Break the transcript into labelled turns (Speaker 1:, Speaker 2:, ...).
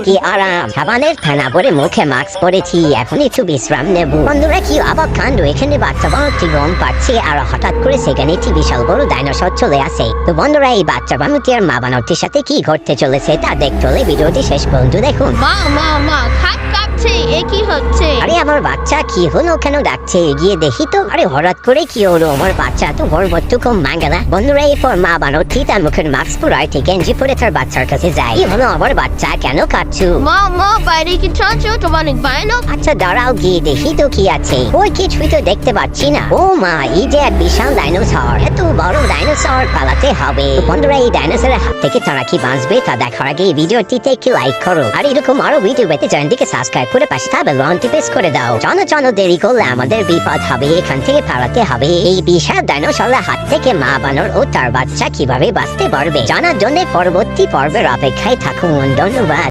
Speaker 1: কি আরাম, সাবানের ফেনা পরে মুখে মাস্ক পরেছি, এখন একটু বিশ্রাম নেব। বন্ধুরা কি অবাক কাণ্ড, এখানে বাচ্চা বানুটি গম পাচ্ছে আর হঠাৎ করে সেখানে একটি বিশাল বড় ডাইনোসর চলে আসে। তো বন্ধুরা এই বাচ্চা বানুটি আর মা বানরটির সাথে কি ঘটতে চলেছে তা দেখতে হলে ভিডিওটি শেষ পর্যন্ত দেখুন।
Speaker 2: মা মা মা খাট কাঁপছে, এ কি হচ্ছে?
Speaker 1: আরে আমার বাচ্চা কি হলো, কেন ডাকছে? গিয়ে দেখি তো। আরে হঠাৎ করে কি হলো, আমার বাচ্চা তো গর্ভবতী কম মাঙ্গেলা। বন্ধুরা এরপর মা বানরটি তার মুখের মাস্ক পুরাইতে গেঞ্জি পরে তার বাচ্চার কাছে যায়। কি হলো আমার বাচ্চা, কেন কাঁদছো?
Speaker 2: মা মা বাইরে কি চলছে? তোমার অনেক ভয়ানক।
Speaker 1: আচ্ছা দাঁড়াও, গিয়ে দেখি তো কি আছে। ওই কিছুই তো দেখতে পাচ্ছি না। ও মা, এই যে এক বিশাল ডাইনোসর, এত বড় ডাইনোসর পালাতে হবে। তো বন্ধুরা এই ডাইনোসরের হাত থেকে তারা কি বাঁচবে তা দেখার আগে এই ভিডিওটিতে একটি লাইক করো, আর এরকম আরো ভিডিও পেতে চ্যানেলটিকে সাবস্ক্রাইব করে পাশে থাকা বেল আইকনটি প্রেস করে দাও। চলো দেরি করলে আমাদের বিপদ হবে, এখান থেকে পালাতে হবে। এই বিশাল ডাইনোসরের হাত থেকে মা বানর ও তার বাচ্চা কিভাবে বাঁচতে পারবে জানার জন্য পরবর্তী পর্বের অপেক্ষায় থাকুন। ধন্যবাদ।